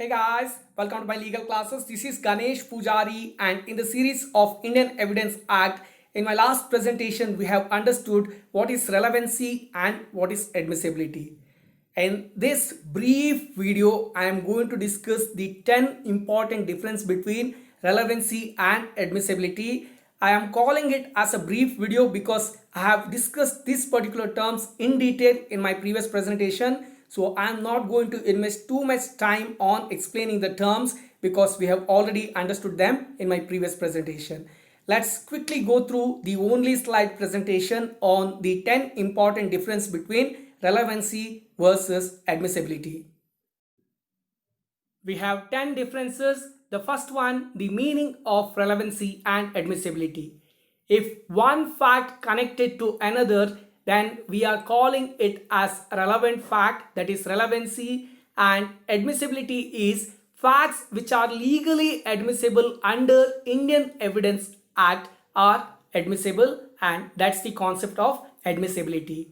Hey guys, welcome to my legal classes. This is Ganesh Pujari, and in the series of Indian Evidence Act, in my last presentation we have understood what is relevancy and what is admissibility. In this brief video, I am going to discuss the 10 important difference between relevancy and admissibility. I am calling it as a brief video because I have discussed these particular terms in detail in my previous presentation. So I am not going to invest too much time on explaining the terms because we have already understood them in my previous presentation. Let's quickly go through the only slide presentation on the 10 important difference between relevancy versus admissibility. We have 10 differences. The first one, the meaning of relevancy and admissibility. If one fact connected to another, then we are calling it as relevant fact, that is relevancy, and admissibility is facts which are legally admissible under Indian Evidence Act are admissible, and that's the concept of admissibility.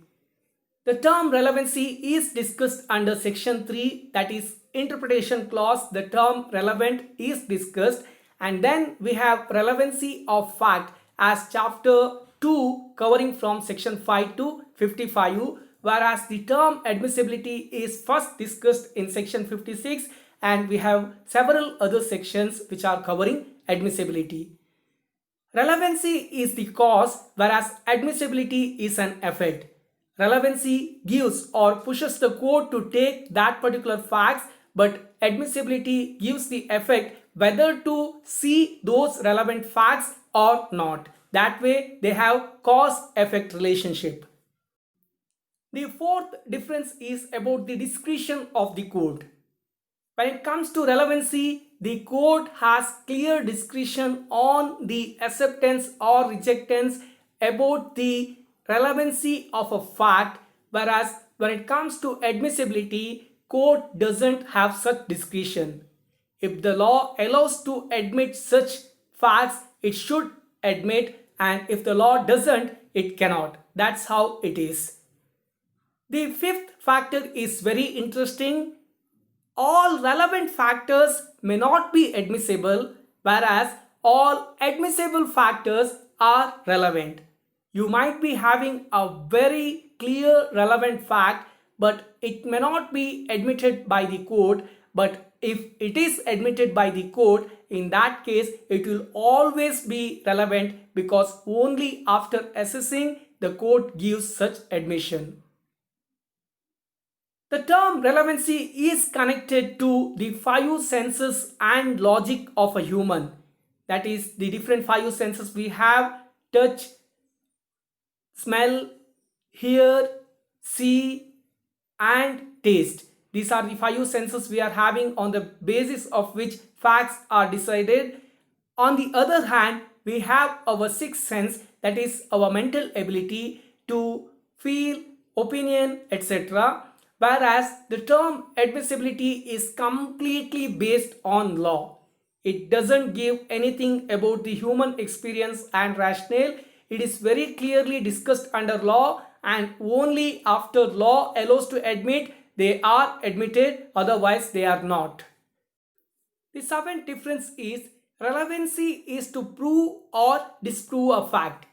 The term relevancy is discussed under section 3, that is interpretation clause. The term relevant is discussed, and then we have relevancy of fact as chapter 2 covering from section 5 to 55, whereas the term admissibility is first discussed in section 56, and we have several other sections which are covering admissibility. Relevancy is the cause, whereas admissibility is an effect. Relevancy gives or pushes the court to take that particular facts, but admissibility gives the effect whether to see those relevant facts or not. That way they have cause-effect relationship. The fourth difference is about the discretion of the court. When it comes to relevancy, the court has clear discretion on the acceptance or rejectance about the relevancy of a fact, whereas when it comes to admissibility, court doesn't have such discretion. If the law allows to admit such facts, it should admit, and if the law doesn't, it cannot. That's how it is. The fifth factor is very interesting. All relevant factors may not be admissible, whereas all admissible factors are relevant. You might be having a very clear relevant fact, but it may not be admitted by the court. But if it is admitted by the court, in that case it will always be relevant, because only after assessing the court gives such admission. The term relevancy is connected to the five senses and logic of a human. That is the different five senses we have: touch, smell, hear, see, and taste. These are the five senses we are having, on the basis of which facts are decided. On the other hand, we have our sixth sense, that is our mental ability to feel, opinion, etc. Whereas the term admissibility is completely based on law. It doesn't give anything about the human experience and rationale. It is very clearly discussed under law, and only after law allows to admit, they are admitted, otherwise they are not. The seventh difference is relevancy is to prove or disprove a fact.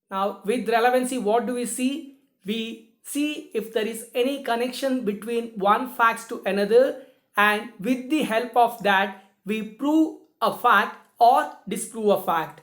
Now with relevancy, what do we see? We see if there is any connection between one fact to another, and with the help of that we prove a fact or disprove a fact.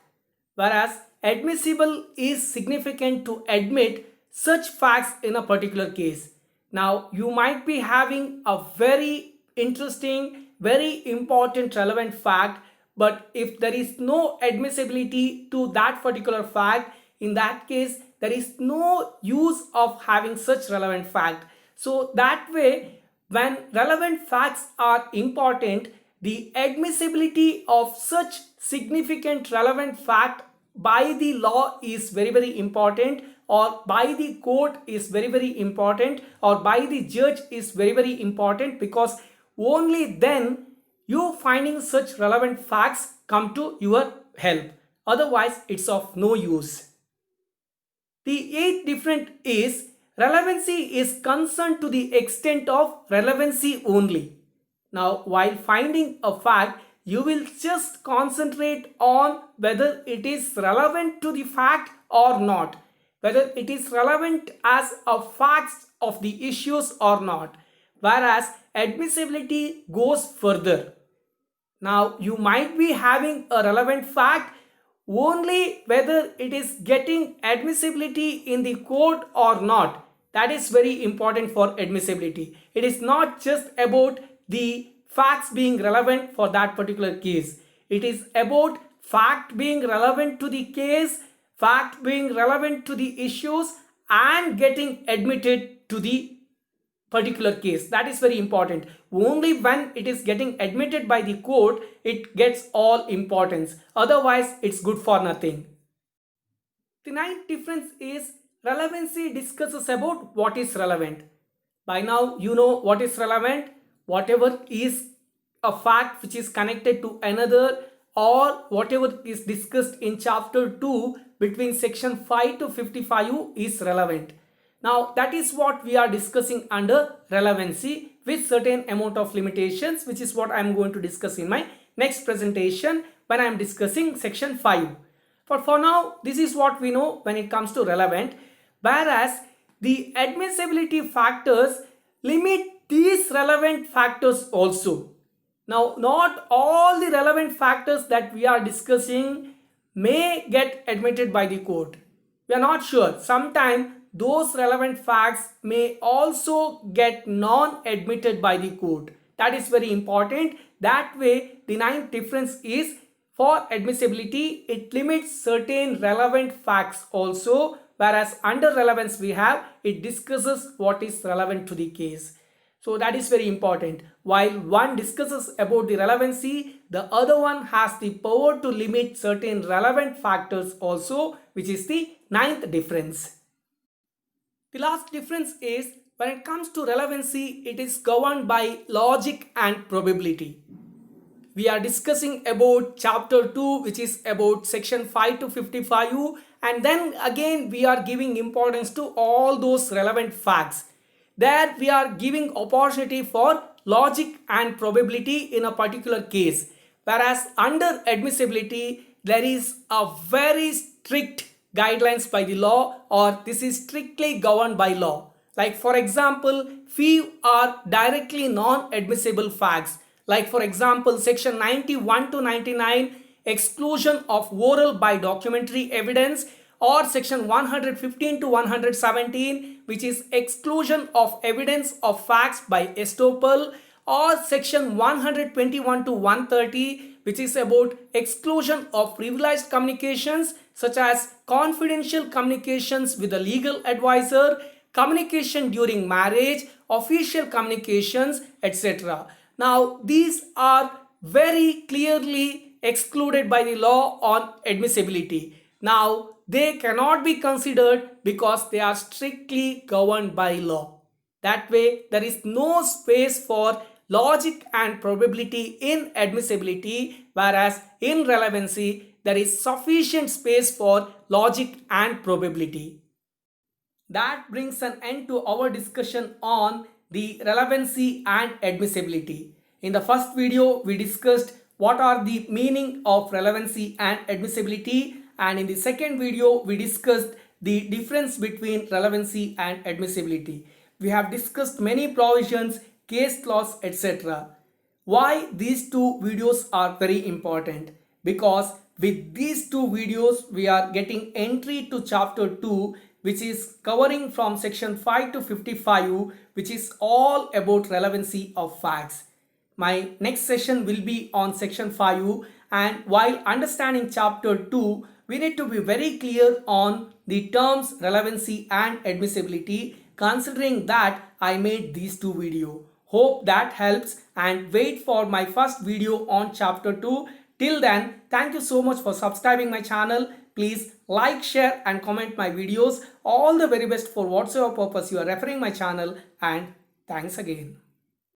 Whereas admissible is significant to admit such facts in a particular case. Now you might be having a very interesting, very important relevant fact, but if there is no admissibility to that particular fact, in that case there is no use of having such relevant fact. So that way, when relevant facts are important, the admissibility of such significant relevant fact by the law is very important, or by the court is very important, or by the judge is very important, because only then you finding such relevant facts come to your help. Otherwise it's of no use. The eighth difference is relevancy is concerned to the extent of relevancy only. Now, while finding a fact, you will just concentrate on whether it is relevant to the fact or not, whether it is relevant as a fact of the issues or not. Whereas admissibility goes further. Now, you might be having a relevant fact only whether it is getting admissibility in the court or not. That is very important for admissibility. It is not just about the facts being relevant for that particular case. It is about fact being relevant to the case, fact being relevant to the issues, and getting admitted to the particular case. That is very important. Only when it is getting admitted by the court, it gets all importance. Otherwise, it's good for nothing. The ninth difference is relevancy discusses about what is relevant. By now, you know what is relevant. Whatever is a fact which is connected to another, or whatever is discussed in chapter 2 between section 5 to 55 is relevant. Now, that is what we are discussing under relevancy with certain amount of limitations, which is what I am going to discuss in my next presentation when I am discussing section 5. But for now, this is what we know when it comes to relevant, whereas the admissibility factors limit these relevant factors also. Now, not all the relevant factors that we are discussing may get admitted by the court. We are not sure. Sometimes those relevant facts may also get non-admitted by the court. That is very important. That way, the ninth difference is for admissibility, it limits certain relevant facts also, whereas under relevance we have, it discusses what is relevant to the case. So that is very important. While one discusses about the relevancy, the other one has the power to limit certain relevant factors also, which is the ninth difference. The last difference is when it comes to relevancy, it is governed by logic and probability. We are discussing about chapter 2, which is about section 5 to 55, and then again we are giving importance to all those relevant facts. There we are giving opportunity for logic and probability in a particular case, whereas under admissibility there is a very strict guidelines by the law, or this is strictly governed by law. Like for example, few are directly non-admissible facts. Like for example, section 91 to 99, exclusion of oral by documentary evidence, or section 115 to 117, which is exclusion of evidence of facts by estoppel, or section 121 to 130, which is about exclusion of privileged communications such as confidential communications with a legal advisor, communication during marriage, official communications, etc. Now, these are very clearly excluded by the law on admissibility. Now, they cannot be considered because they are strictly governed by law. That way, there is no space for logic and probability in admissibility, whereas in relevancy, there is sufficient space for logic and probability. That brings an end to our discussion on the relevancy and admissibility. In the first video, we discussed what are the meaning of relevancy and admissibility, and in the second video, we discussed the difference between relevancy and admissibility. We have discussed many provisions, case laws, etc. Why these two videos are very important? Because with these two videos, we are getting entry to chapter 2, which is covering from section 5 to 55, which is all about relevancy of facts. My next session will be on section 5, and while understanding chapter 2, we need to be very clear on the terms relevancy and admissibility, considering that I made these two videos. Hope that helps, and wait for my first video on chapter 2. Till then, thank you so much for subscribing my channel. Please like, share and comment my videos. All the very best for whatsoever purpose you are referring my channel, and thanks again.